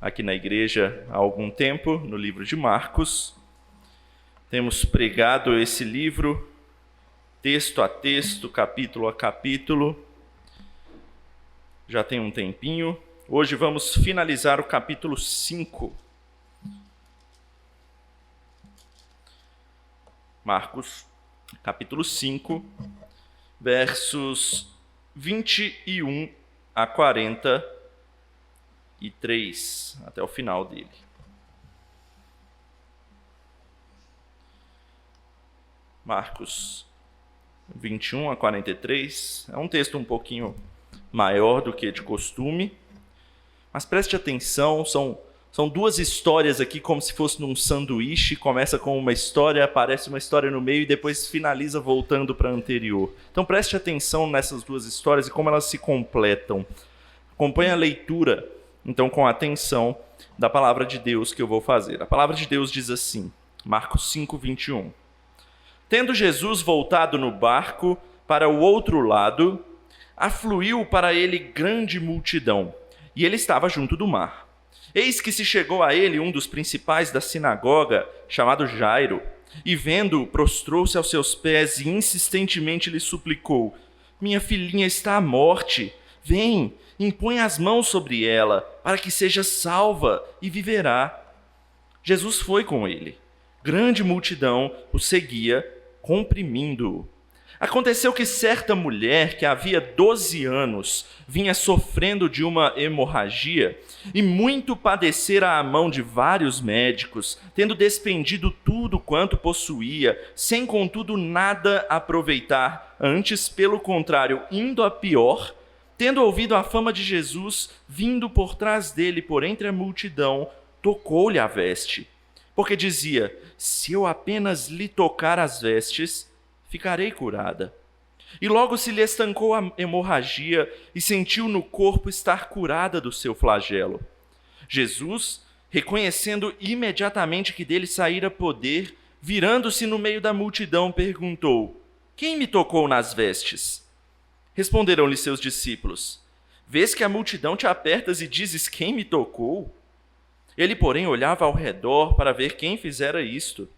aqui na igreja há algum tempo, no livro de Marcos. Temos pregado esse livro, texto a texto, capítulo a capítulo, já tem um tempinho. Hoje vamos finalizar o capítulo 5. Marcos, capítulo 5, versos 21 a 43, até o final dele. Marcos 21 a 43, é um texto um pouquinho maior do que de costume, mas preste atenção, são duas histórias aqui como se fosse num sanduíche, começa com uma história, aparece uma história no meio e depois finaliza voltando para a anterior. Então preste atenção nessas duas histórias e como elas se completam. Acompanhe a leitura, então, com atenção da palavra de Deus que eu vou fazer. A palavra de Deus diz assim, Marcos 5, 21. Tendo Jesus voltado no barco para o outro lado, afluiu para ele grande multidão, e ele estava junto do mar. Eis que se chegou a ele um dos principais da sinagoga, chamado Jairo, e vendo-o, prostrou-se aos seus pés e insistentemente lhe suplicou: minha filhinha está à morte, vem, impõe as mãos sobre ela, para que seja salva e viverá. Jesus foi com ele. Grande multidão o seguia, comprimindo-o. Aconteceu que certa mulher, que havia 12 anos, vinha sofrendo de uma hemorragia e muito padecera à mão de vários médicos, tendo despendido tudo quanto possuía, sem contudo nada aproveitar, antes, pelo contrário, indo a pior, tendo ouvido a fama de Jesus, vindo por trás dele por entre a multidão, tocou-lhe a veste, porque dizia: se eu apenas lhe tocar as vestes, ficarei curada. E logo se lhe estancou a hemorragia e sentiu no corpo estar curada do seu flagelo. Jesus, reconhecendo imediatamente que dele saíra poder, virando-se no meio da multidão, perguntou: quem me tocou nas vestes? Responderam-lhe seus discípulos: vês que a multidão te apertas e dizes: quem me tocou? Ele, porém, olhava ao redor para ver quem fizera isto.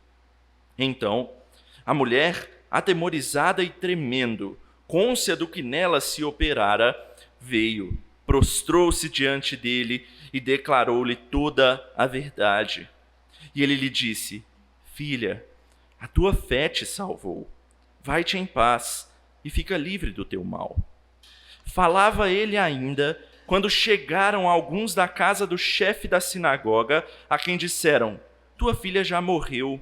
Então, a mulher, atemorizada e tremendo, cônscia do que nela se operara, veio, prostrou-se diante dele e declarou-lhe toda a verdade. E ele lhe disse: filha, a tua fé te salvou. Vai-te em paz e fica livre do teu mal. Falava ele ainda, quando chegaram alguns da casa do chefe da sinagoga, a quem disseram: tua filha já morreu,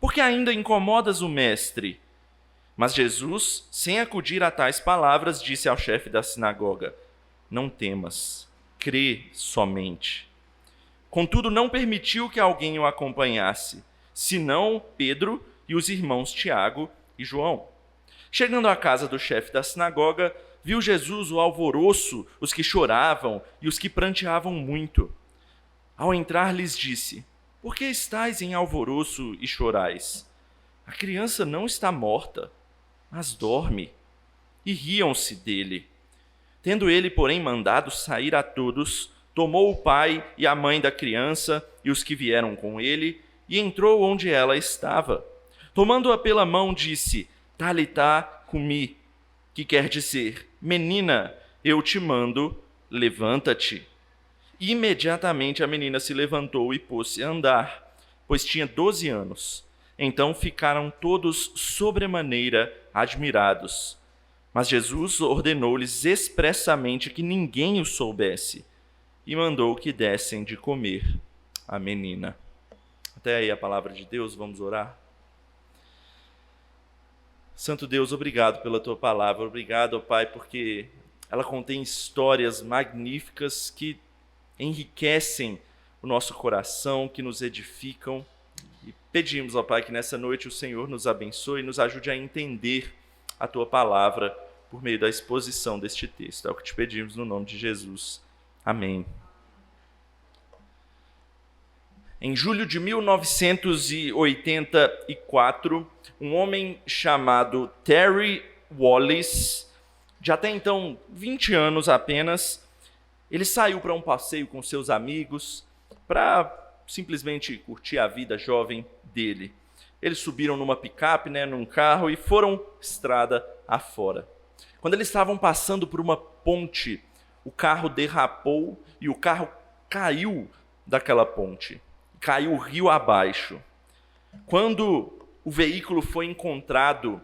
por que ainda incomodas o mestre? Mas Jesus, sem acudir a tais palavras, disse ao chefe da sinagoga: não temas, crê somente. Contudo, não permitiu que alguém o acompanhasse, senão Pedro e os irmãos Tiago e João. Chegando à casa do chefe da sinagoga, viu Jesus o alvoroço, os que choravam e os que pranteavam muito. Ao entrar, lhes disse: por que estáis em alvoroço e chorais? A criança não está morta, mas dorme. E riam-se dele. Tendo ele, porém, mandado sair a todos, tomou o pai e a mãe da criança e os que vieram com ele, e entrou onde ela estava. Tomando-a pela mão, disse: Talitá cumi, que quer dizer: menina, eu te mando, levanta-te. Imediatamente a menina se levantou e pôs-se a andar, pois tinha 12 anos. Então ficaram todos sobremaneira admirados. Mas Jesus ordenou-lhes expressamente que ninguém o soubesse e mandou que dessem de comer à menina. Até aí a palavra de Deus, vamos orar? Santo Deus, obrigado pela tua palavra, obrigado, ó Pai, porque ela contém histórias magníficas que enriquecem o nosso coração, que nos edificam. E pedimos, ó Pai, que nessa noite o Senhor nos abençoe e nos ajude a entender a tua palavra por meio da exposição deste texto. É o que te pedimos no nome de Jesus. Amém. Em julho de 1984, um homem chamado Terry Wallace, de até então 20 anos apenas, Ele saiu para um passeio com seus amigos, para simplesmente curtir a vida jovem dele. Eles subiram numa picape, num carro, e foram estrada afora. Quando eles estavam passando por uma ponte, o carro derrapou e o carro caiu daquela ponte. Caiu rio abaixo. Quando o veículo foi encontrado,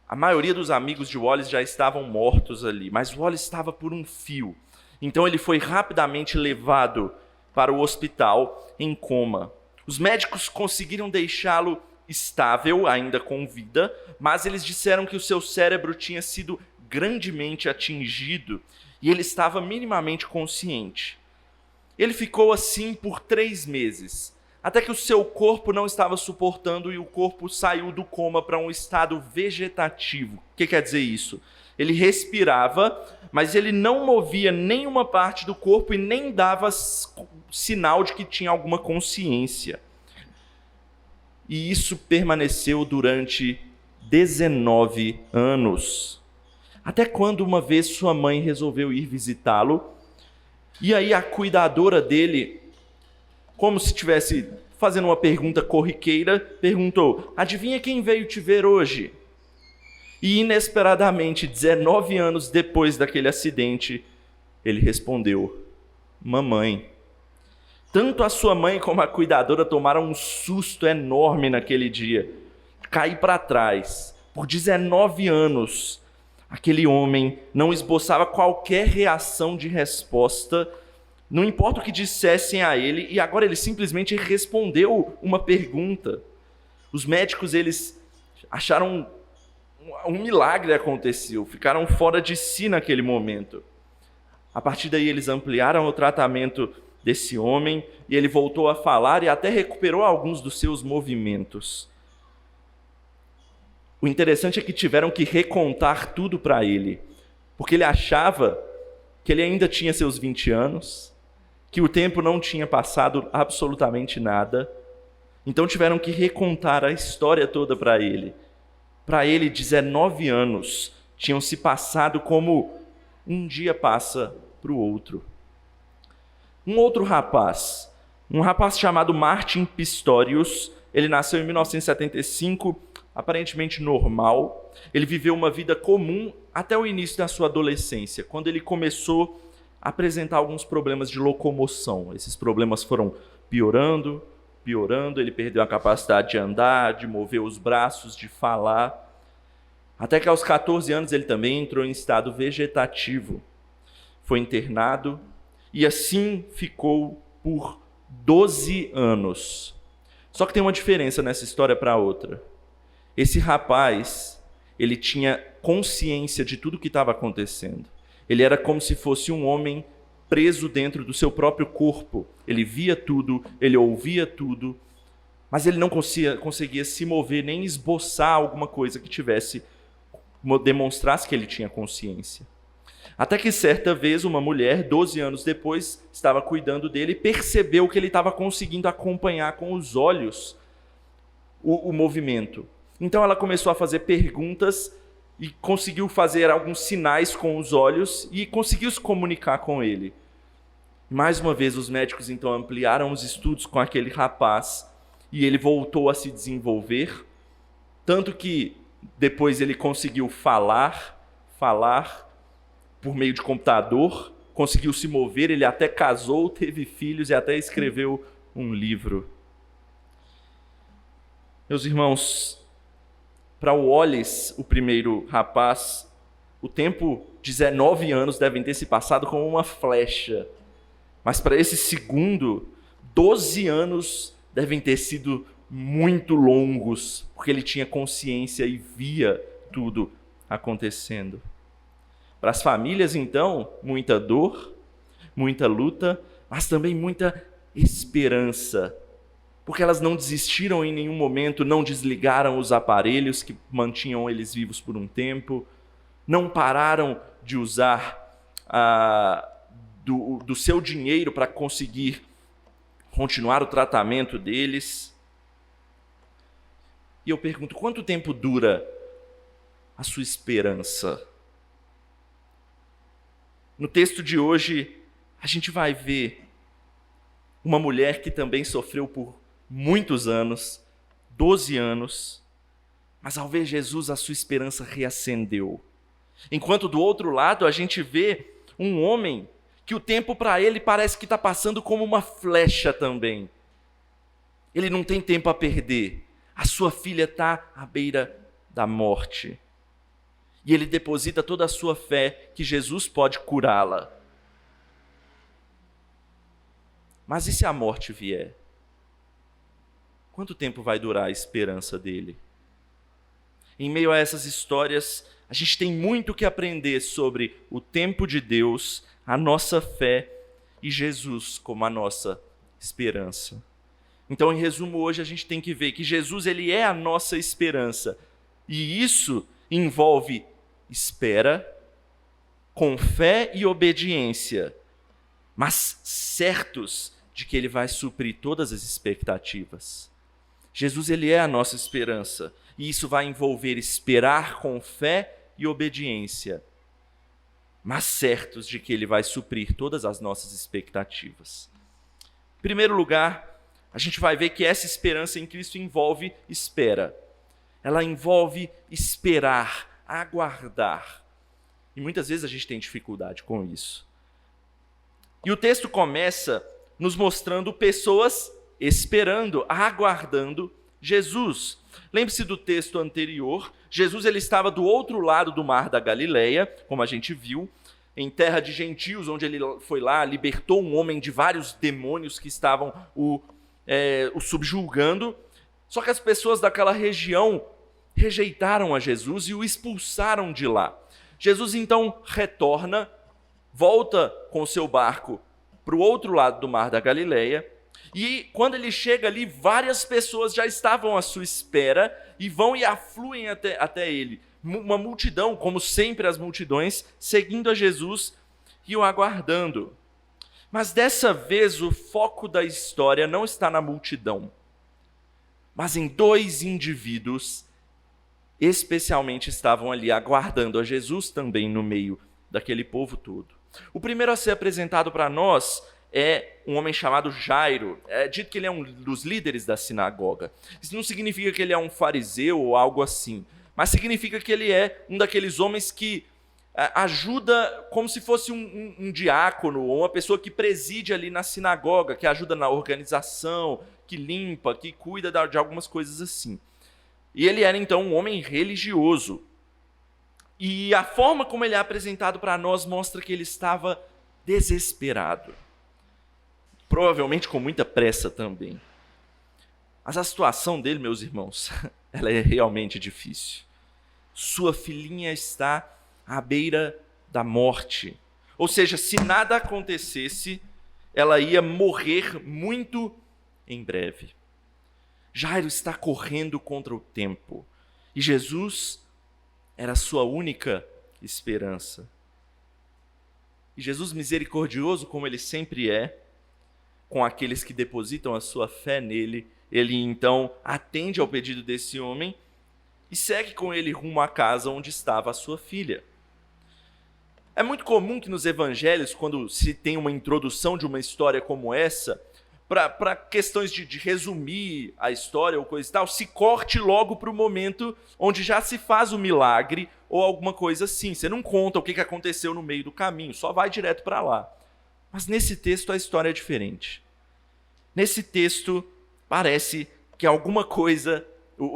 a maioria dos amigos de Wallace já estavam mortos ali, mas Wallace estava por um fio. Então ele foi rapidamente levado para o hospital em coma. Os médicos conseguiram deixá-lo estável, ainda com vida, mas eles disseram que o seu cérebro tinha sido grandemente atingido e ele estava minimamente consciente. Ele ficou assim por 3 meses, até que o seu corpo não estava suportando e o corpo saiu do coma para um estado vegetativo. O que quer dizer isso? Ele respirava, mas ele não movia nenhuma parte do corpo e nem dava sinal de que tinha alguma consciência. E isso permaneceu durante 19 anos. Até quando uma vez sua mãe resolveu ir visitá-lo, e aí a cuidadora dele, como se estivesse fazendo uma pergunta corriqueira, perguntou: adivinha quem veio te ver hoje? E inesperadamente, 19 anos depois daquele acidente, ele respondeu: mamãe. Tanto a sua mãe como a cuidadora tomaram um susto enorme naquele dia. Caí para trás. Por 19 anos, aquele homem não esboçava qualquer reação de resposta, não importa o que dissessem a ele, e agora ele simplesmente respondeu uma pergunta. Os médicos, eles acharam um milagre aconteceu, ficaram fora de si naquele momento. A partir daí eles ampliaram o tratamento desse homem e ele voltou a falar e até recuperou alguns dos seus movimentos. O interessante é que tiveram que recontar tudo para ele, porque ele achava que ele ainda tinha seus 20 anos, que o tempo não tinha passado absolutamente nada. Então tiveram que recontar a história toda para ele. Para ele, 19 anos tinham se passado como um dia passa para o outro. Um outro rapaz, um rapaz chamado Martin Pistorius, ele nasceu em 1975, aparentemente normal. Ele viveu uma vida comum até o início da sua adolescência, quando ele começou a apresentar alguns problemas de locomoção. Esses problemas foram piorando, ele perdeu a capacidade de andar, de mover os braços, de falar. Até que aos 14 anos ele também entrou em estado vegetativo. Foi internado e assim ficou por 12 anos. Só que tem uma diferença nessa história para outra. Esse rapaz, ele tinha consciência de tudo o que estava acontecendo. Ele era como se fosse um homem preso dentro do seu próprio corpo. Ele via tudo, ele ouvia tudo, mas ele não conseguia se mover nem esboçar alguma coisa que demonstrasse que ele tinha consciência. Até que certa vez uma mulher, 12 anos depois, estava cuidando dele e percebeu que ele estava conseguindo acompanhar com os olhos o movimento. Então ela começou a fazer perguntas e conseguiu fazer alguns sinais com os olhos e conseguiu se comunicar com ele. Mais uma vez, os médicos então ampliaram os estudos com aquele rapaz e ele voltou a se desenvolver, tanto que depois ele conseguiu falar por meio de computador, conseguiu se mover, ele até casou, teve filhos e até escreveu um livro. Meus irmãos, para o Wallace, o primeiro rapaz, o tempo, 19 anos, devem ter se passado como uma flecha. Mas para esse segundo, 12 anos devem ter sido muito longos, porque ele tinha consciência e via tudo acontecendo. Para as famílias, então, muita dor, muita luta, mas também muita esperança, porque elas não desistiram em nenhum momento, não desligaram os aparelhos que mantinham eles vivos por um tempo, não pararam de usar do seu dinheiro para conseguir continuar o tratamento deles. E eu pergunto, quanto tempo dura a sua esperança? No texto de hoje, a gente vai ver uma mulher que também sofreu por muitos anos, 12 anos, mas ao ver Jesus, a sua esperança reacendeu. Enquanto do outro lado, a gente vê um homem que o tempo para ele parece que está passando como uma flecha também. Ele não tem tempo a perder. A sua filha está à beira da morte. E ele deposita toda a sua fé que Jesus pode curá-la. Mas e se a morte vier? Quanto tempo vai durar a esperança dele? Em meio a essas histórias, a gente tem muito que aprender sobre o tempo de Deus, a nossa fé e Jesus como a nossa esperança. Então, em resumo, hoje a gente tem que ver que Jesus ele é a nossa esperança. E isso envolve espera, com fé e obediência, mas certos de que ele vai suprir todas as expectativas. Jesus ele é a nossa esperança. E isso vai envolver esperar com fé e obediência, mas certos de que ele vai suprir todas as nossas expectativas. Em primeiro lugar, a gente vai ver que essa esperança em Cristo envolve espera. Ela envolve esperar, aguardar. E muitas vezes a gente tem dificuldade com isso. E o texto começa nos mostrando pessoas esperando, aguardando Jesus. Lembre-se do texto anterior, Jesus ele estava do outro lado do mar da Galileia, como a gente viu, em terra de gentios, onde ele foi lá, libertou um homem de vários demônios que estavam o subjulgando. Só que as pessoas daquela região rejeitaram a Jesus e o expulsaram de lá. Jesus então retorna, volta com o seu barco para o outro lado do mar da Galileia, e quando ele chega ali, várias pessoas já estavam à sua espera e vão e afluem até ele. Uma multidão, como sempre as multidões, seguindo a Jesus e o aguardando. Mas dessa vez o foco da história não está na multidão, mas em dois indivíduos, especialmente estavam ali aguardando a Jesus também no meio daquele povo todo. O primeiro a ser apresentado para nós é um homem chamado Jairo. É dito que ele é um dos líderes da sinagoga. Isso não significa que ele é um fariseu ou algo assim, mas significa que ele é um daqueles homens que ajuda como se fosse um diácono ou uma pessoa que preside ali na sinagoga, que ajuda na organização, que limpa, que cuida de algumas coisas assim. E ele era então um homem religioso. E a forma como ele é apresentado para nós mostra que ele estava desesperado. Provavelmente com muita pressa também. Mas a situação dele, meus irmãos, ela é realmente difícil. Sua filhinha está à beira da morte. Ou seja, se nada acontecesse, ela ia morrer muito em breve. Jairo está correndo contra o tempo. E Jesus era a sua única esperança. E Jesus, misericordioso como ele sempre é, com aqueles que depositam a sua fé nele, ele então atende ao pedido desse homem e segue com ele rumo à casa onde estava a sua filha. É muito comum que nos evangelhos, quando se tem uma introdução de uma história como essa, para questões de resumir a história ou coisa e tal, se corte logo para o momento onde já se faz o milagre ou alguma coisa assim. Você não conta o que aconteceu no meio do caminho, só vai direto para lá. Mas nesse texto a história é diferente. Nesse texto parece que alguma coisa,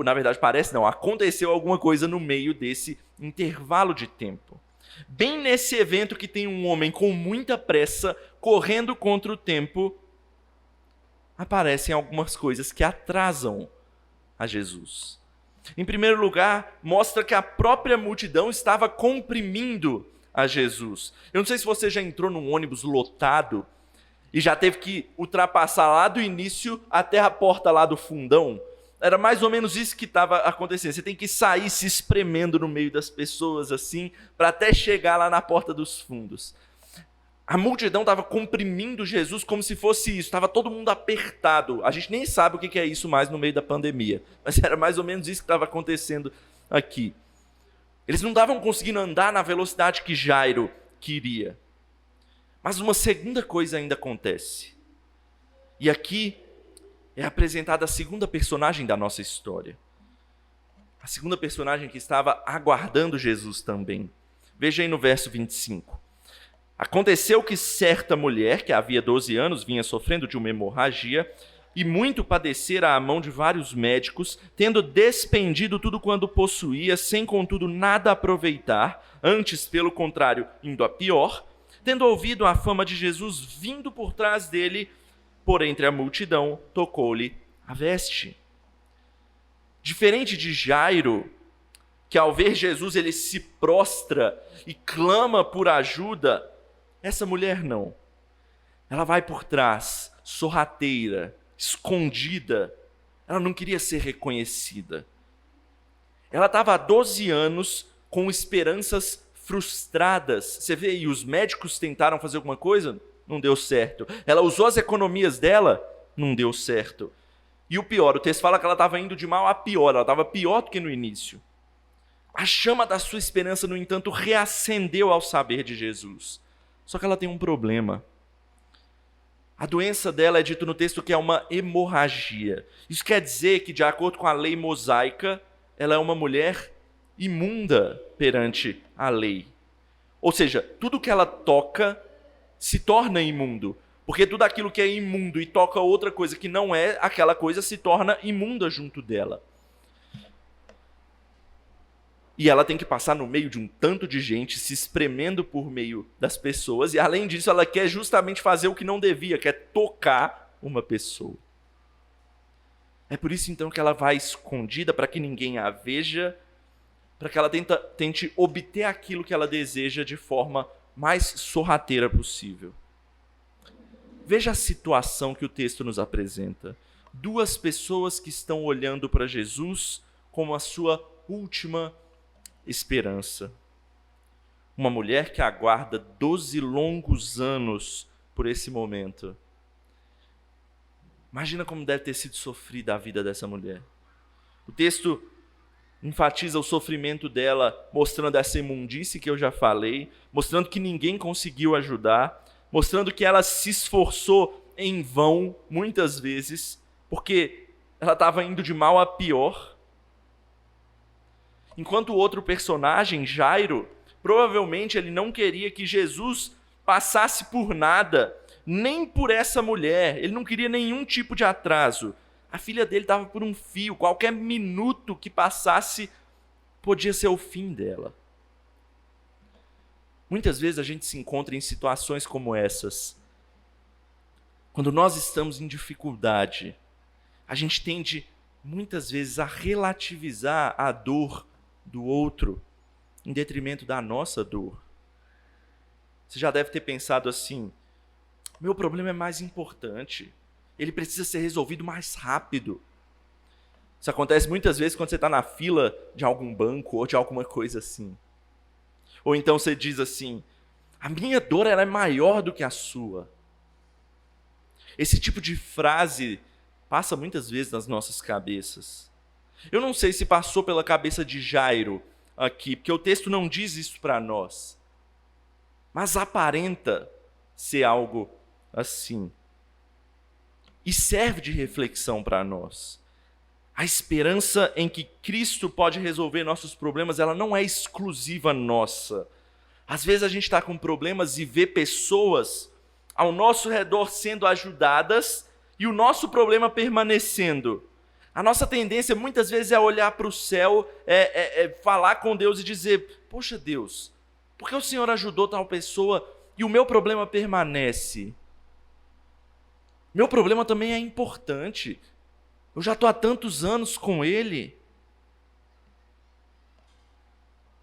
na verdade parece não, aconteceu alguma coisa no meio desse intervalo de tempo. Bem nesse evento que tem um homem com muita pressa, correndo contra o tempo, aparecem algumas coisas que atrasam a Jesus. Em primeiro lugar, mostra que a própria multidão estava comprimindo a Jesus. Eu não sei se você já entrou num ônibus lotado e já teve que ultrapassar lá do início até a porta lá do fundão. Era mais ou menos isso que estava acontecendo. Você tem que sair se espremendo no meio das pessoas assim, para até chegar lá na porta dos fundos. A multidão estava comprimindo Jesus como se fosse isso. Estava todo mundo apertado. A gente nem sabe o que é isso mais no meio da pandemia. Mas era mais ou menos isso que estava acontecendo aqui. Eles não estavam conseguindo andar na velocidade que Jairo queria. Mas uma segunda coisa ainda acontece. E aqui é apresentada a segunda personagem da nossa história. A segunda personagem que estava aguardando Jesus também. Veja aí no verso 25. Aconteceu que certa mulher, que havia 12 anos, vinha sofrendo de uma hemorragia, e muito padecera à mão de vários médicos, tendo despendido tudo quanto possuía, sem contudo nada aproveitar, antes, pelo contrário, indo a pior, tendo ouvido a fama de Jesus vindo por trás dele, por entre a multidão, tocou-lhe a veste. Diferente de Jairo, que ao ver Jesus ele se prostra e clama por ajuda, essa mulher não. Ela vai por trás, sorrateira, escondida. Ela não queria ser reconhecida. Ela estava há 12 anos com esperanças frustradas. Você vê aí, os médicos tentaram fazer alguma coisa, não deu certo. Ela usou as economias dela, não deu certo. E o pior, o texto fala que ela estava indo de mal a pior, ela estava pior do que no início. A chama da sua esperança, no entanto, reacendeu ao saber de Jesus. Só que ela tem um problema. A doença dela é dito no texto que é uma hemorragia. Isso quer dizer que, de acordo com a lei mosaica, ela é uma mulher imunda perante a lei. Ou seja, tudo que ela toca se torna imundo. Porque tudo aquilo que é imundo e toca outra coisa que não é aquela coisa se torna imunda junto dela. E ela tem que passar no meio de um tanto de gente, se espremendo por meio das pessoas. E além disso, ela quer justamente fazer o que não devia, quer tocar uma pessoa. É por isso então que ela vai escondida, para que ninguém a veja, para que ela tente obter aquilo que ela deseja de forma mais sorrateira possível. Veja a situação que o texto nos apresenta. Duas pessoas que estão olhando para Jesus como a sua última esperança. Uma mulher que aguarda 12 longos anos por esse momento. Imagina como deve ter sido sofrida a vida dessa mulher. O texto enfatiza o sofrimento dela, mostrando essa imundície que eu já falei, mostrando que ninguém conseguiu ajudar, mostrando que ela se esforçou em vão, muitas vezes, porque ela estava indo de mal a pior. Enquanto o outro personagem, Jairo, provavelmente ele não queria que Jesus passasse por nada, nem por essa mulher. Ele não queria nenhum tipo de atraso. A filha dele estava por um fio. Qualquer minuto que passasse podia ser o fim dela. Muitas vezes a gente se encontra em situações como essas. Quando nós estamos em dificuldade, a gente tende muitas vezes a relativizar a dor do outro em detrimento da nossa dor. Você já deve ter pensado assim: meu problema é mais importante, ele precisa ser resolvido mais rápido. Isso acontece muitas vezes quando você está na fila de algum banco ou de alguma coisa assim. Ou então você diz assim: a minha dor ela é maior do que a sua. Esse tipo de frase passa muitas vezes nas nossas cabeças. Eu não sei se passou pela cabeça de Jairo aqui, porque o texto não diz isso para nós. Mas aparenta ser algo assim. E serve de reflexão para nós. A esperança em que Cristo pode resolver nossos problemas, ela não é exclusiva nossa. Às vezes a gente está com problemas e vê pessoas ao nosso redor sendo ajudadas e o nosso problema permanecendo. A nossa tendência muitas vezes é olhar para o céu, falar com Deus e dizer: poxa Deus, por que o Senhor ajudou tal pessoa e o meu problema permanece? Meu problema também é importante. Eu já estou há tantos anos com ele.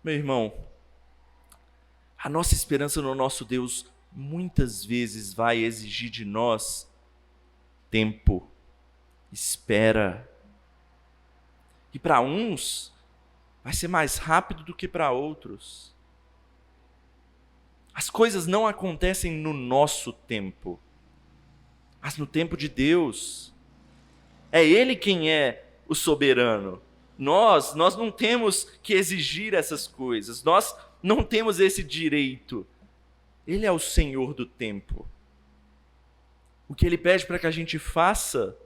Meu irmão, a nossa esperança no nosso Deus muitas vezes vai exigir de nós tempo, espera. E para uns vai ser mais rápido do que para outros. As coisas não acontecem no nosso tempo, mas no tempo de Deus. É Ele quem é o soberano. Nós não temos que exigir essas coisas. Nós não temos esse direito. Ele é o Senhor do tempo. O que Ele pede para que a gente faça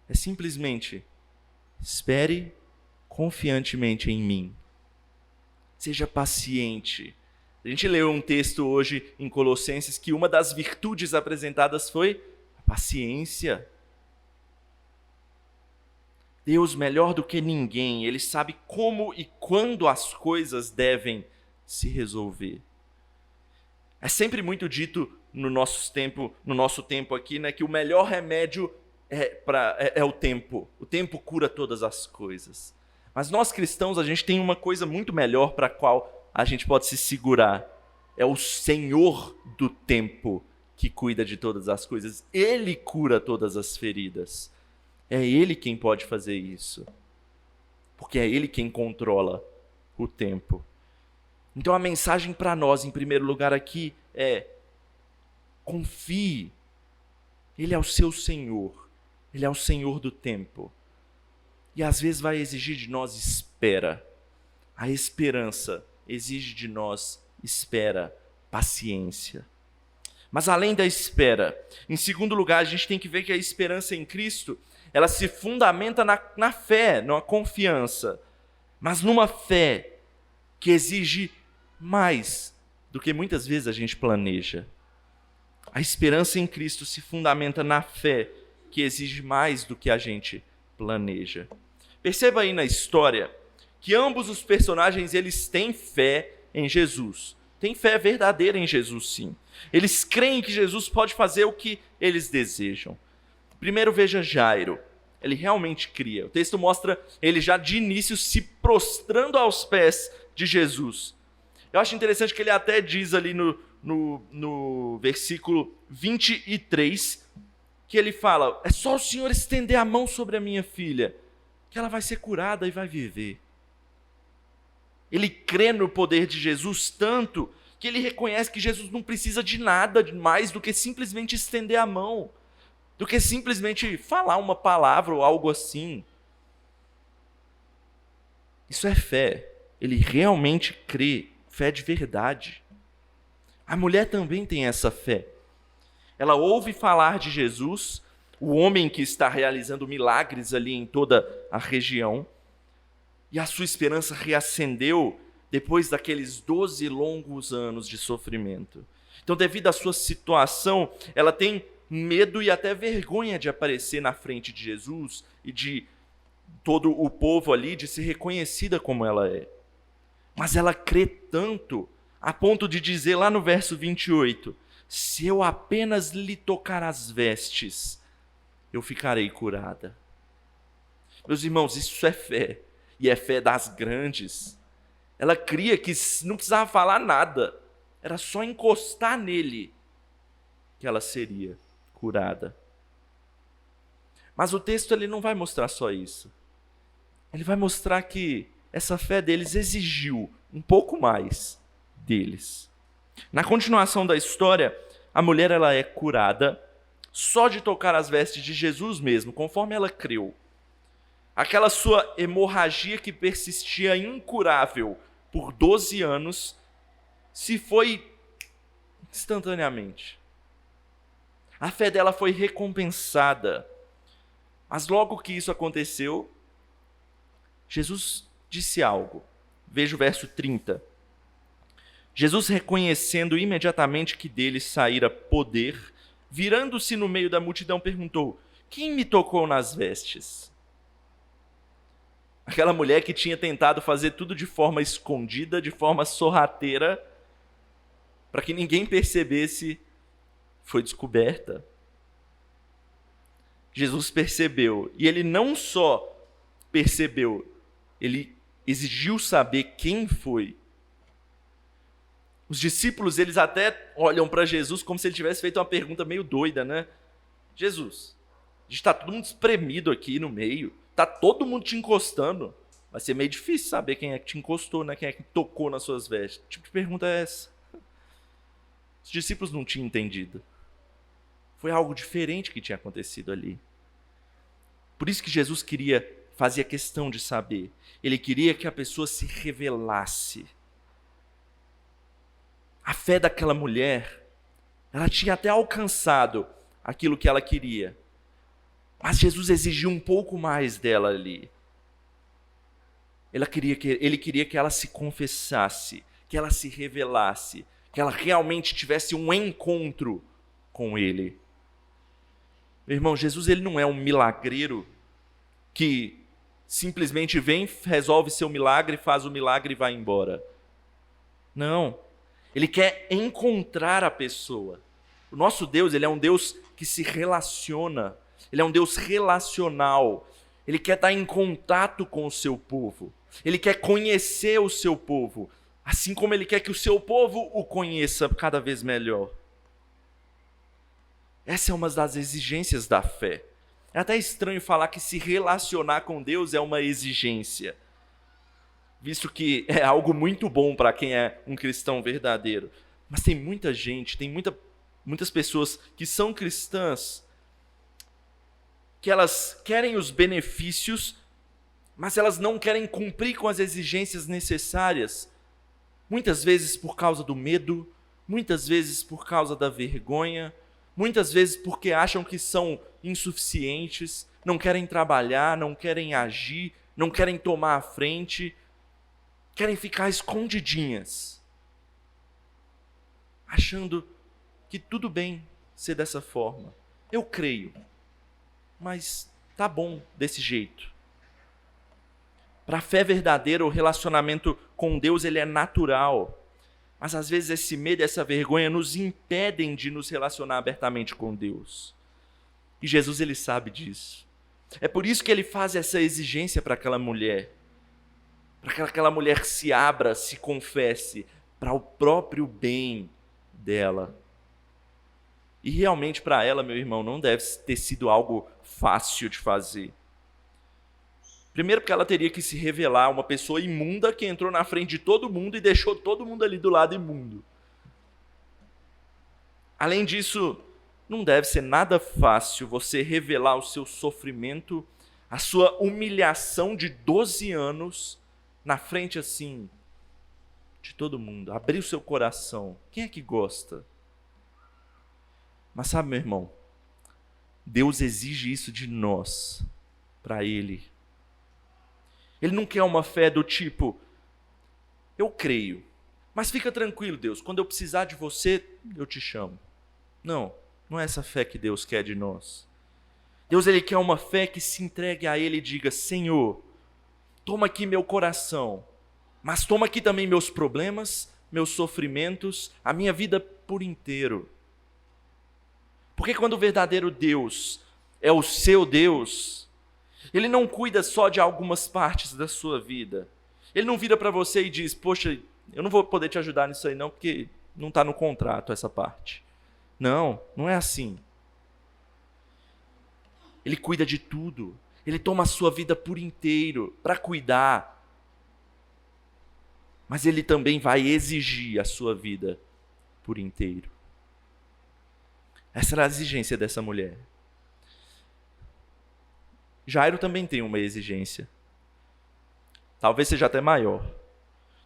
é simplesmente: espere confiantemente em mim. Seja paciente. A gente leu um texto hoje em Colossenses que uma das virtudes apresentadas foi a paciência. Deus, melhor do que ninguém, Ele sabe como e quando as coisas devem se resolver. É sempre muito dito no nosso tempo aqui, né, que o melhor remédio é o tempo. O tempo cura todas as coisas. Mas nós cristãos, a gente tem uma coisa muito melhor para a qual a gente pode se segurar. É o Senhor do tempo que cuida de todas as coisas. Ele cura todas as feridas. É Ele quem pode fazer isso. Porque é Ele quem controla o tempo. Então a mensagem para nós, em primeiro lugar aqui, é: confie. Ele é o seu Senhor. Ele é o Senhor do tempo. E às vezes vai exigir de nós espera. A esperança exige de nós espera, paciência. Mas além da espera, em segundo lugar, a gente tem que ver que a esperança em Cristo, ela se fundamenta na fé, numa confiança. Mas numa fé que exige mais do que muitas vezes a gente planeja. A esperança em Cristo se fundamenta na fé que exige mais do que a gente planeja. Perceba aí na história que ambos os personagens, eles têm fé em Jesus. Têm fé verdadeira em Jesus, sim. Eles creem que Jesus pode fazer o que eles desejam. Primeiro veja Jairo. Ele realmente cria. O texto mostra ele já de início se prostrando aos pés de Jesus. Eu acho interessante que ele até diz ali no versículo 23, que ele fala: é só o Senhor estender a mão sobre a minha filha, que ela vai ser curada e vai viver. Ele crê no poder de Jesus tanto que ele reconhece que Jesus não precisa de nada mais do que simplesmente estender a mão, do que simplesmente falar uma palavra ou algo assim. Isso é fé. Ele realmente crê, fé de verdade. A mulher também tem essa fé. Ela ouve falar de Jesus, o homem que está realizando milagres ali em toda a região, e a sua esperança reacendeu depois daqueles 12 longos anos de sofrimento. Então, devido à sua situação, ela tem medo e até vergonha de aparecer na frente de Jesus e de todo o povo ali, de ser reconhecida como ela é. Mas ela crê tanto, a ponto de dizer lá no verso 28, se eu apenas lhe tocar as vestes, eu ficarei curada. Meus irmãos, isso é fé. E é fé das grandes. Ela cria que não precisava falar nada. Era só encostar nele que ela seria curada. Mas o texto ele não vai mostrar só isso. Ele vai mostrar que essa fé deles exigiu um pouco mais deles. Na continuação da história, a mulher ela é curada só de tocar as vestes de Jesus mesmo, conforme ela creu. Aquela sua hemorragia que persistia incurável por 12 anos, se foi instantaneamente. A fé dela foi recompensada. Mas logo que isso aconteceu, Jesus disse algo. Veja o verso 30. Jesus, reconhecendo imediatamente que dele saíra poder, virando-se no meio da multidão, perguntou: quem me tocou nas vestes? Aquela mulher que tinha tentado fazer tudo de forma escondida, de forma sorrateira, para que ninguém percebesse, foi descoberta. Jesus percebeu, e ele não só percebeu, ele exigiu saber quem foi. Os discípulos, eles até olham para Jesus como se ele tivesse feito uma pergunta meio doida, né? Jesus, a gente está todo mundo espremido aqui no meio, está todo mundo te encostando, vai ser meio difícil saber quem é que te encostou, né? Quem é que tocou nas suas vestes. Que tipo de pergunta é essa? Os discípulos não tinham entendido. Foi algo diferente que tinha acontecido ali. Por isso que Jesus fazia questão de saber. Ele queria que a pessoa se revelasse. A fé daquela mulher, ela tinha até alcançado aquilo que ela queria. Mas Jesus exigiu um pouco mais dela ali. Ele queria que ela se confessasse, que ela se revelasse, que ela realmente tivesse um encontro com ele. Meu irmão, Jesus ele não é um milagreiro que simplesmente vem, resolve seu milagre, faz o milagre e vai embora. Não. Ele quer encontrar a pessoa. O nosso Deus, ele é um Deus que se relaciona. Ele é um Deus relacional. Ele quer estar em contato com o seu povo. Ele quer conhecer o seu povo. Assim como ele quer que o seu povo o conheça cada vez melhor. Essa é uma das exigências da fé. É até estranho falar que se relacionar com Deus é uma exigência, visto que é algo muito bom para quem é um cristão verdadeiro. Mas tem muita gente, muitas pessoas que são cristãs, que elas querem os benefícios, mas elas não querem cumprir com as exigências necessárias. Muitas vezes por causa do medo, muitas vezes por causa da vergonha, muitas vezes porque acham que são insuficientes, não querem trabalhar, não querem agir, não querem tomar a frente, querem ficar escondidinhas, achando que tudo bem ser dessa forma. Eu creio, mas tá bom desse jeito. Para a fé verdadeira, o relacionamento com Deus ele é natural. Mas às vezes esse medo e essa vergonha nos impedem de nos relacionar abertamente com Deus. E Jesus ele sabe disso. É por isso que ele faz essa exigência para aquela mulher. Para que aquela mulher se abra, se confesse, para o próprio bem dela. E realmente para ela, meu irmão, não deve ter sido algo fácil de fazer. Primeiro porque ela teria que se revelar uma pessoa imunda que entrou na frente de todo mundo e deixou todo mundo ali do lado imundo. Além disso, não deve ser nada fácil você revelar o seu sofrimento, a sua humilhação de 12 anos na frente assim de todo mundo. Abrir o seu coração. Quem é que gosta? Mas sabe, meu irmão, Deus exige isso de nós, para Ele. Ele não quer uma fé do tipo, eu creio, mas fica tranquilo, Deus, quando eu precisar de você, eu te chamo. Não, não é essa fé que Deus quer de nós. Deus ele quer uma fé que se entregue a Ele e diga, Senhor, toma aqui meu coração, mas toma aqui também meus problemas, meus sofrimentos, a minha vida por inteiro. Porque quando o verdadeiro Deus é o seu Deus, Ele não cuida só de algumas partes da sua vida. Ele não vira para você e diz, poxa, eu não vou poder te ajudar nisso aí não, porque não está no contrato essa parte. Não, não é assim. Ele cuida de tudo. Ele toma a sua vida por inteiro para cuidar. Mas Ele também vai exigir a sua vida por inteiro. Essa era a exigência dessa mulher. Jairo também tem uma exigência. Talvez seja até maior.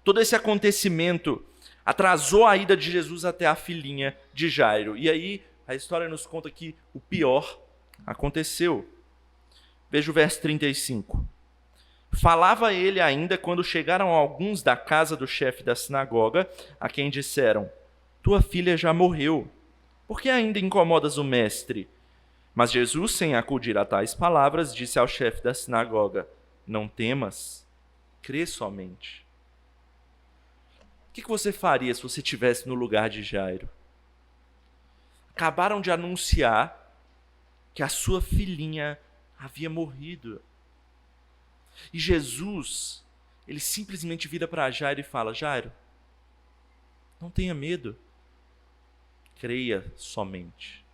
Todo esse acontecimento atrasou a ida de Jesus até a filhinha de Jairo. E aí a história nos conta que o pior aconteceu. Veja o verso 35. Falava ele ainda quando chegaram alguns da casa do chefe da sinagoga, a quem disseram, tua filha já morreu. Por que ainda incomodas o mestre? Mas Jesus, sem acudir a tais palavras, disse ao chefe da sinagoga, não temas, crê somente. O que você faria se você estivesse no lugar de Jairo? Acabaram de anunciar que a sua filhinha havia morrido. E Jesus, ele simplesmente vira para Jairo e fala, Jairo, não tenha medo, creia somente.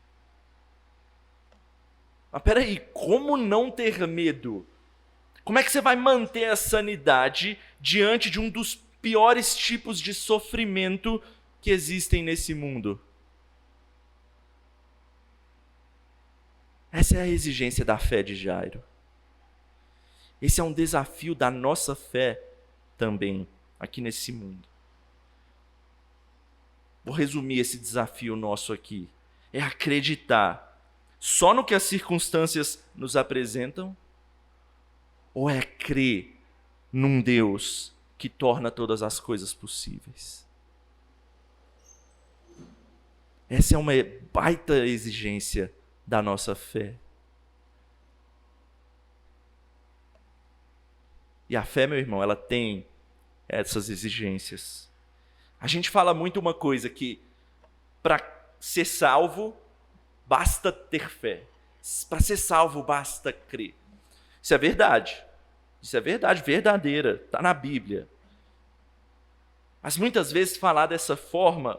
Mas peraí, como não ter medo? Como é que você vai manter a sanidade diante de um dos piores tipos de sofrimento que existem nesse mundo? Essa é a exigência da fé de Jairo. Esse é um desafio da nossa fé também, aqui nesse mundo. Vou resumir esse desafio nosso aqui. É acreditar só no que as circunstâncias nos apresentam? Ou é crer num Deus que torna todas as coisas possíveis? Essa é uma baita exigência da nossa fé. E a fé, meu irmão, ela tem essas exigências. A gente fala muito uma coisa, que para ser salvo, basta ter fé. Para ser salvo, basta crer. Isso é verdade. Isso é verdade, verdadeira. Está na Bíblia. Mas muitas vezes falar dessa forma,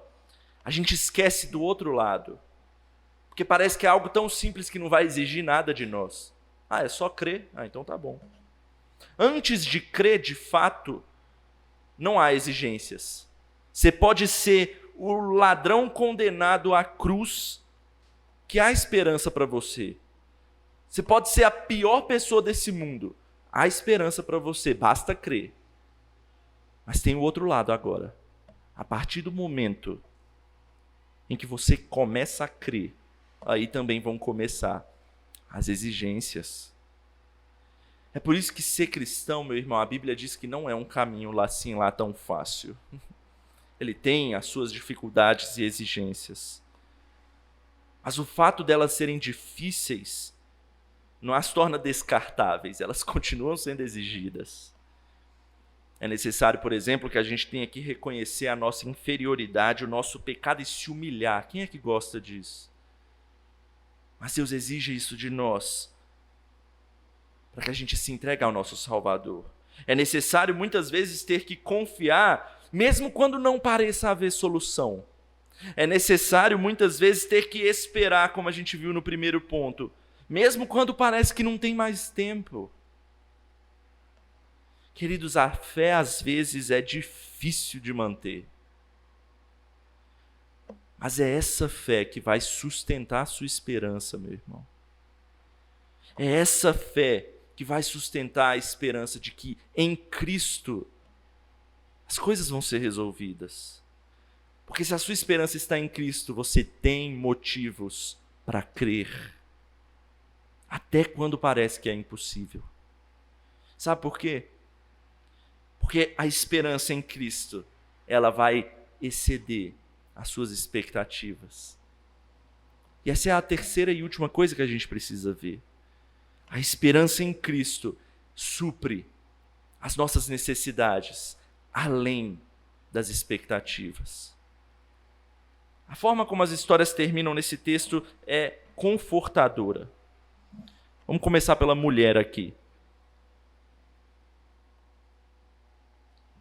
a gente esquece do outro lado. Porque parece que é algo tão simples que não vai exigir nada de nós. É só crer? Então tá bom. Antes de crer de fato, não há exigências. Você pode ser o ladrão condenado à cruz, que há esperança para você. Você pode ser a pior pessoa desse mundo. Há esperança para você, basta crer. Mas tem o outro lado agora. A partir do momento em que você começa a crer, aí também vão começar as exigências. É por isso que ser cristão, meu irmão, a Bíblia diz que não é um caminho lá tão fácil. Ele tem as suas dificuldades e exigências. Mas o fato delas serem difíceis não as torna descartáveis, elas continuam sendo exigidas. É necessário, por exemplo, que a gente tenha que reconhecer a nossa inferioridade, o nosso pecado e se humilhar. Quem é que gosta disso? Mas Deus exige isso de nós, para que a gente se entregue ao nosso Salvador. É necessário muitas vezes ter que confiar, mesmo quando não pareça haver solução. É necessário muitas vezes ter que esperar, como a gente viu no primeiro ponto, mesmo quando parece que não tem mais tempo. Queridos, a fé às vezes é difícil de manter. Mas é essa fé que vai sustentar a sua esperança, meu irmão. É essa fé que vai sustentar a esperança de que em Cristo as coisas vão ser resolvidas. Porque se a sua esperança está em Cristo, você tem motivos para crer. Até quando parece que é impossível. Sabe por quê? Porque a esperança em Cristo, ela vai exceder as suas expectativas. E essa é a terceira e última coisa que a gente precisa ver. A esperança em Cristo supre as nossas necessidades, além das expectativas. A forma como as histórias terminam nesse texto é confortadora. Vamos começar pela mulher aqui.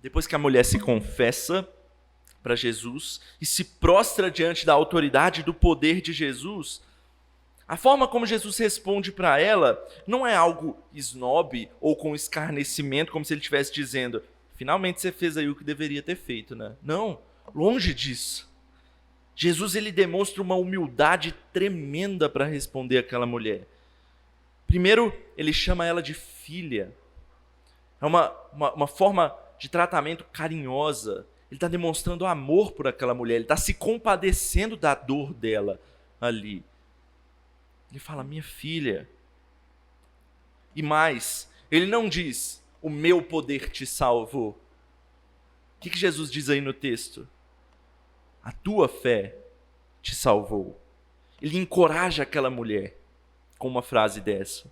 Depois que a mulher se confessa para Jesus e se prostra diante da autoridade e do poder de Jesus, a forma como Jesus responde para ela não é algo snob ou com escarnecimento, como se ele estivesse dizendo: finalmente você fez aí o que deveria ter feito, né? Não, longe disso. Jesus, ele demonstra uma humildade tremenda para responder àquela mulher. Primeiro, ele chama ela de filha. É uma forma de tratamento carinhosa. Ele está demonstrando amor por aquela mulher, ele está se compadecendo da dor dela ali. Ele fala: minha filha. E mais, ele não diz: o meu poder te salvou. O que Jesus diz aí no texto? A tua fé te salvou. Ele encoraja aquela mulher com uma frase dessa.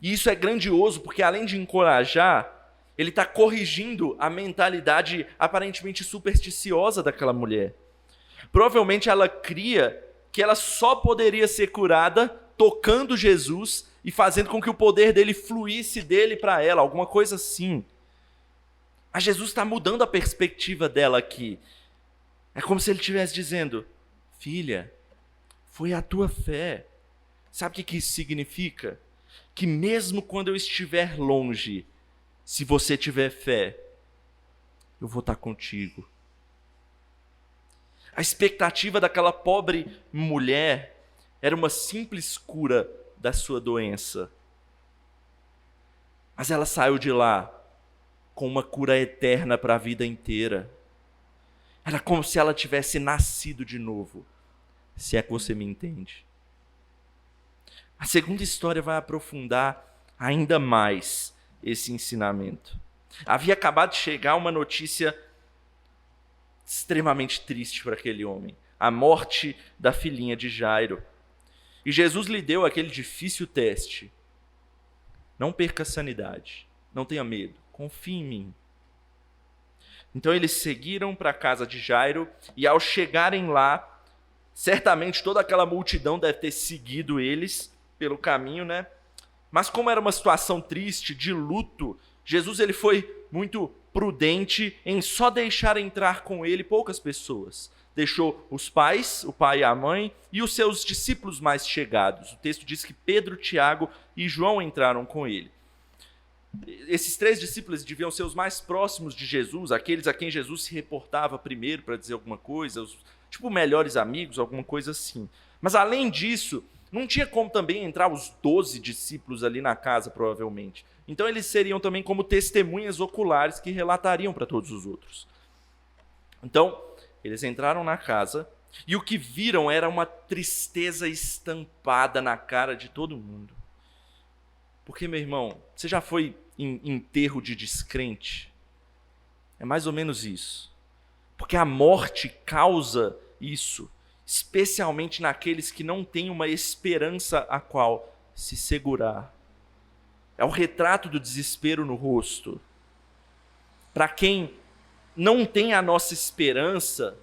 E isso é grandioso, porque além de encorajar, ele está corrigindo a mentalidade aparentemente supersticiosa daquela mulher. Provavelmente ela cria que ela só poderia ser curada tocando Jesus e fazendo com que o poder dele fluísse dele para ela, alguma coisa assim. Mas Jesus está mudando a perspectiva dela aqui. É como se ele estivesse dizendo: filha, foi a tua fé. Sabe o que isso significa? Que mesmo quando eu estiver longe, se você tiver fé, eu vou estar contigo. A expectativa daquela pobre mulher era uma simples cura da sua doença. Mas ela saiu de lá com uma cura eterna para a vida inteira. Era como se ela tivesse nascido de novo, se é que você me entende. A segunda história vai aprofundar ainda mais esse ensinamento. Havia acabado de chegar uma notícia extremamente triste para aquele homem: a morte da filhinha de Jairo. E Jesus lhe deu aquele difícil teste: não perca a sanidade, não tenha medo, confie em mim. Então eles seguiram para a casa de Jairo, e ao chegarem lá, certamente toda aquela multidão deve ter seguido eles pelo caminho, né? Mas como era uma situação triste, de luto, Jesus ele foi muito prudente em só deixar entrar com ele poucas pessoas. Deixou os pais, o pai e a mãe, e os seus discípulos mais chegados. O texto diz que Pedro, Tiago e João entraram com ele. Esses 3 discípulos deviam ser os mais próximos de Jesus, aqueles a quem Jesus se reportava primeiro para dizer alguma coisa, tipo melhores amigos, alguma coisa assim. Mas além disso, não tinha como também entrar os 12 discípulos ali na casa, provavelmente. Então eles seriam também como testemunhas oculares que relatariam para todos os outros. Então, eles entraram na casa e o que viram era uma tristeza estampada na cara de todo mundo. Porque, meu irmão, você já foi em enterro de descrente? É mais ou menos isso. Porque a morte causa isso, especialmente naqueles que não têm uma esperança a qual se segurar. É o retrato do desespero no rosto. Para quem não tem a nossa esperança,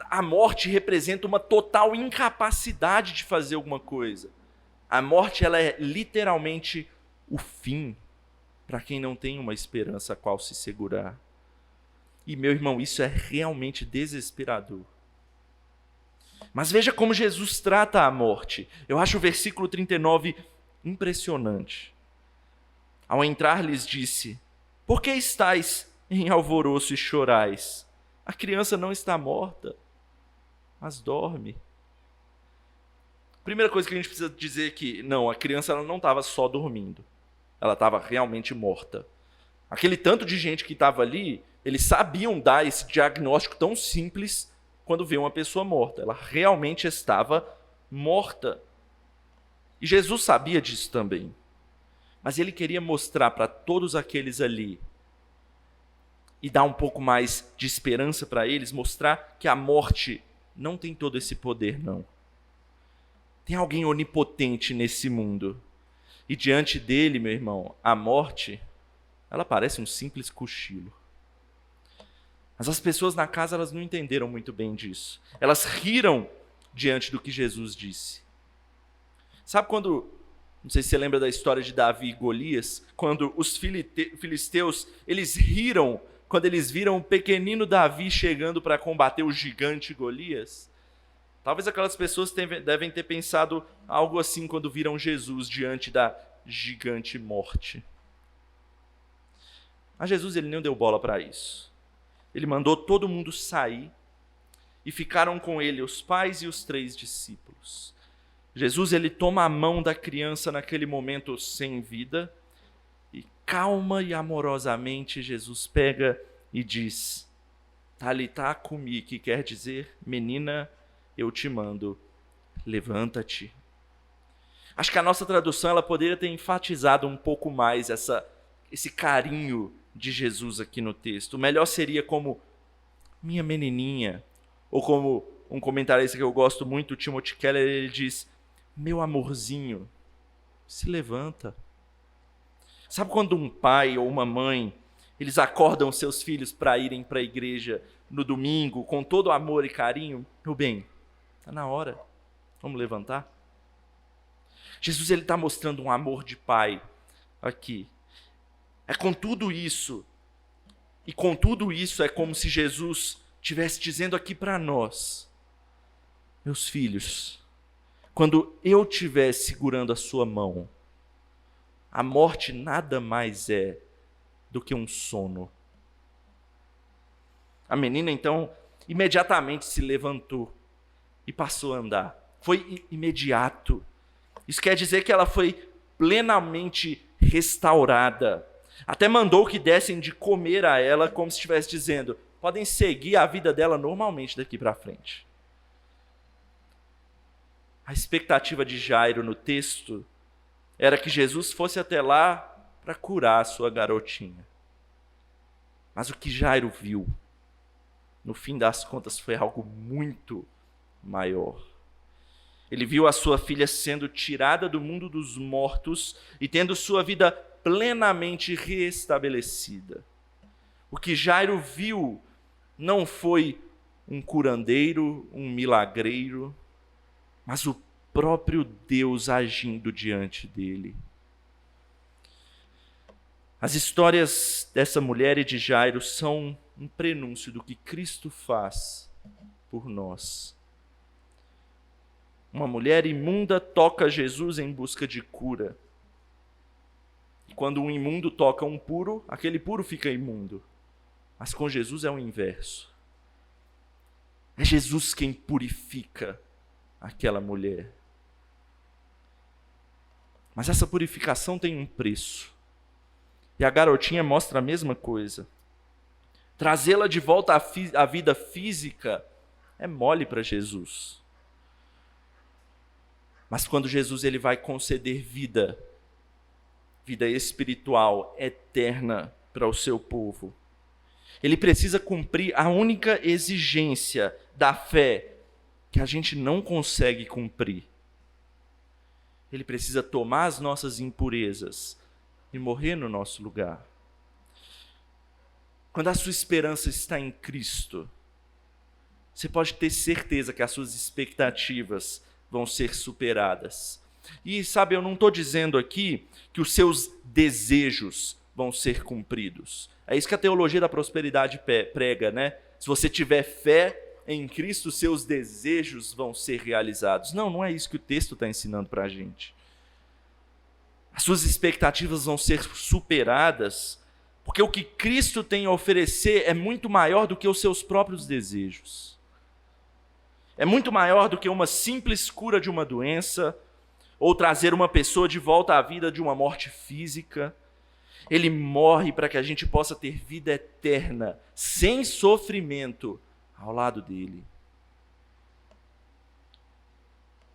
a morte representa uma total incapacidade de fazer alguma coisa. A morte ela é literalmente o fim para quem não tem uma esperança a qual se segurar. E, meu irmão, isso é realmente desesperador. Mas veja como Jesus trata a morte. Eu acho o versículo 39 impressionante. Ao entrar, lhes disse: por que estáis em alvoroço e chorais? A criança não está morta, mas dorme. Primeira coisa que a gente precisa dizer é que, não, a criança ela não estava só dormindo. Ela estava realmente morta. Aquele tanto de gente que estava ali, eles sabiam dar esse diagnóstico tão simples quando vê uma pessoa morta. Ela realmente estava morta. E Jesus sabia disso também. Mas ele queria mostrar para todos aqueles ali e dar um pouco mais de esperança para eles, mostrar que a morte não tem todo esse poder, não. Tem alguém onipotente nesse mundo. E diante dele, meu irmão, a morte, ela parece um simples cochilo. Mas as pessoas na casa, elas não entenderam muito bem disso. Elas riram diante do que Jesus disse. Sabe quando, não sei se você lembra da história de Davi e Golias, quando os filisteus, eles riram quando eles viram o pequenino Davi chegando para combater o gigante Golias? Talvez aquelas pessoas devem ter pensado algo assim quando viram Jesus diante da gigante morte. Mas Jesus ele não deu bola para isso. Ele mandou todo mundo sair e ficaram com ele os pais e os 3 discípulos. Jesus ele toma a mão da criança naquele momento sem vida e calma e amorosamente Jesus pega e diz: Talitá cumi, que quer dizer, menina, eu te mando, levanta-te. Acho que a nossa tradução ela poderia ter enfatizado um pouco mais esse carinho de Jesus aqui no texto. O melhor seria como minha menininha, ou como um comentarista que eu gosto muito, o Timothy Keller, ele diz: meu amorzinho, se levanta. Sabe quando um pai ou uma mãe, eles acordam seus filhos para irem para a igreja no domingo com todo amor e carinho? Meu bem, está na hora, vamos levantar? Jesus está mostrando um amor de pai aqui. É com tudo isso, e com tudo isso é como se Jesus estivesse dizendo aqui para nós: meus filhos, quando eu estiver segurando a sua mão, a morte nada mais é do que um sono. A menina então imediatamente se levantou e passou a andar. Foi imediato. Isso quer dizer que ela foi plenamente restaurada. Até mandou que dessem de comer a ela, como se estivesse dizendo: podem seguir a vida dela normalmente daqui para frente. A expectativa de Jairo no texto era que Jesus fosse até lá para curar a sua garotinha. Mas o que Jairo viu, no fim das contas, foi algo muito maior. Ele viu a sua filha sendo tirada do mundo dos mortos e tendo sua vida plenamente restabelecida. O que Jairo viu não foi um curandeiro, um milagreiro, mas o próprio Deus agindo diante dele. As histórias dessa mulher e de Jairo são um prenúncio do que Cristo faz por nós. Uma mulher imunda toca Jesus em busca de cura. E quando um imundo toca um puro, aquele puro fica imundo. Mas com Jesus é o inverso. É Jesus quem purifica aquela mulher. Mas essa purificação tem um preço. E a garotinha mostra a mesma coisa. Trazê-la de volta à vida física é mole para Jesus. Mas quando Jesus ele vai conceder vida espiritual, eterna para o seu povo, ele precisa cumprir a única exigência da fé que a gente não consegue cumprir. Ele precisa tomar as nossas impurezas e morrer no nosso lugar. Quando a sua esperança está em Cristo, você pode ter certeza que as suas expectativas vão ser superadas. E sabe, eu não estou dizendo aqui que os seus desejos vão ser cumpridos. É isso que a teologia da prosperidade prega, né? Se você tiver fé em Cristo, seus desejos vão ser realizados. Não, não é isso que o texto está ensinando para a gente. As suas expectativas vão ser superadas, porque o que Cristo tem a oferecer é muito maior do que os seus próprios desejos. É muito maior do que uma simples cura de uma doença, ou trazer uma pessoa de volta à vida de uma morte física. Ele morre para que a gente possa ter vida eterna, sem sofrimento, ao lado dele.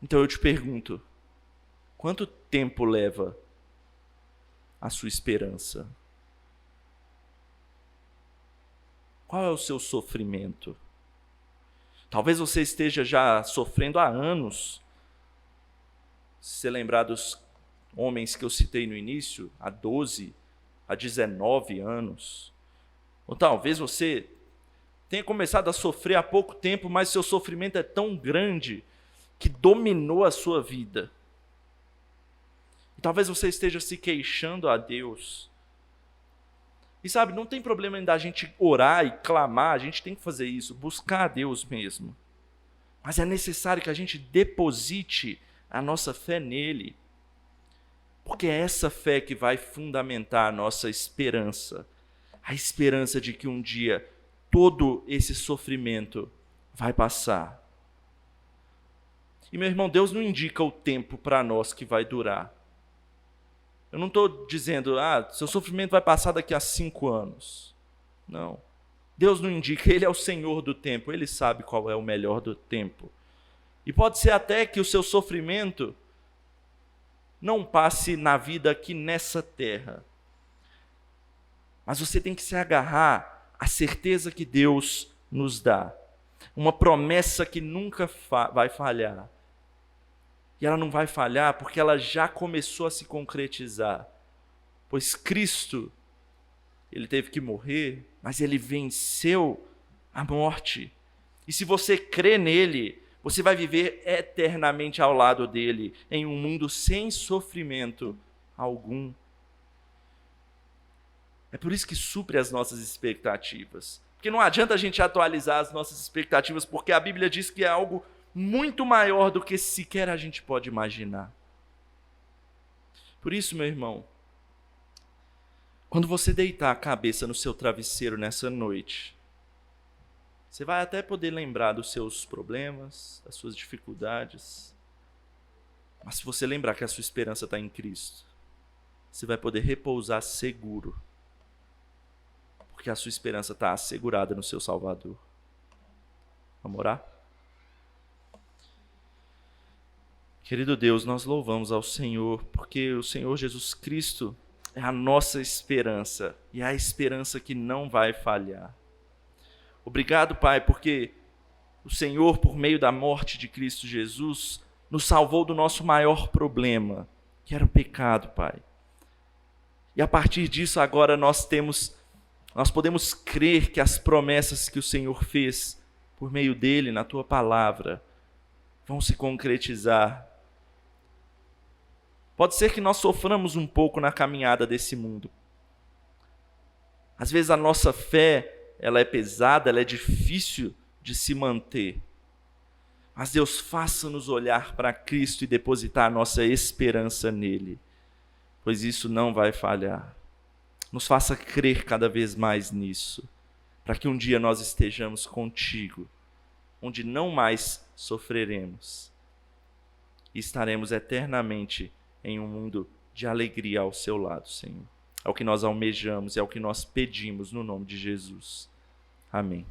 Então eu te pergunto, quanto tempo leva a sua esperança? Qual é o seu sofrimento? Talvez você esteja já sofrendo há anos. Se você lembrar dos homens que eu citei no início, há 12, há 19 anos. Ou talvez você tenha começado a sofrer há pouco tempo, mas seu sofrimento é tão grande que dominou a sua vida. E talvez você esteja se queixando a Deus. E sabe, não tem problema em a gente orar e clamar, a gente tem que fazer isso, buscar a Deus mesmo. Mas é necessário que a gente deposite a nossa fé nele. Porque é essa fé que vai fundamentar a nossa esperança. A esperança de que um dia todo esse sofrimento vai passar. E meu irmão, Deus não indica o tempo para nós que vai durar. Eu não estou dizendo, seu sofrimento vai passar daqui a 5 anos. Não. Deus não indica, Ele é o Senhor do tempo, Ele sabe qual é o melhor do tempo. E pode ser até que o seu sofrimento não passe na vida aqui nessa terra. Mas você tem que se agarrar à certeza que Deus nos dá. Uma promessa que nunca vai falhar. E ela não vai falhar porque ela já começou a se concretizar. Pois Cristo, Ele teve que morrer, mas Ele venceu a morte. E se você crê nele, você vai viver eternamente ao lado dele, em um mundo sem sofrimento algum. É por isso que supre as nossas expectativas. Porque não adianta a gente atualizar as nossas expectativas, porque a Bíblia diz que é algo muito maior do que sequer a gente pode imaginar. Por isso, meu irmão, quando você deitar a cabeça no seu travesseiro nessa noite, você vai até poder lembrar dos seus problemas, das suas dificuldades, mas se você lembrar que a sua esperança está em Cristo, você vai poder repousar seguro, porque porque a sua esperança está assegurada no seu Salvador. Vamos orar? Querido Deus, nós louvamos ao Senhor, porque o Senhor Jesus Cristo é a nossa esperança, e é a esperança que não vai falhar. Obrigado, Pai, porque o Senhor, por meio da morte de Cristo Jesus, nos salvou do nosso maior problema, que era o pecado, Pai. E a partir disso, agora nós podemos crer que as promessas que o Senhor fez por meio dele, na tua palavra, vão se concretizar. Pode ser que nós soframos um pouco na caminhada desse mundo. Às vezes a nossa fé, ela é pesada, ela é difícil de se manter. Mas Deus, faça-nos olhar para Cristo e depositar a nossa esperança nele, pois isso não vai falhar. Nos faça crer cada vez mais nisso, para que um dia nós estejamos contigo, onde não mais sofreremos e estaremos eternamente em um mundo de alegria ao seu lado, Senhor. É o que nós almejamos, é o que nós pedimos no nome de Jesus. Amém.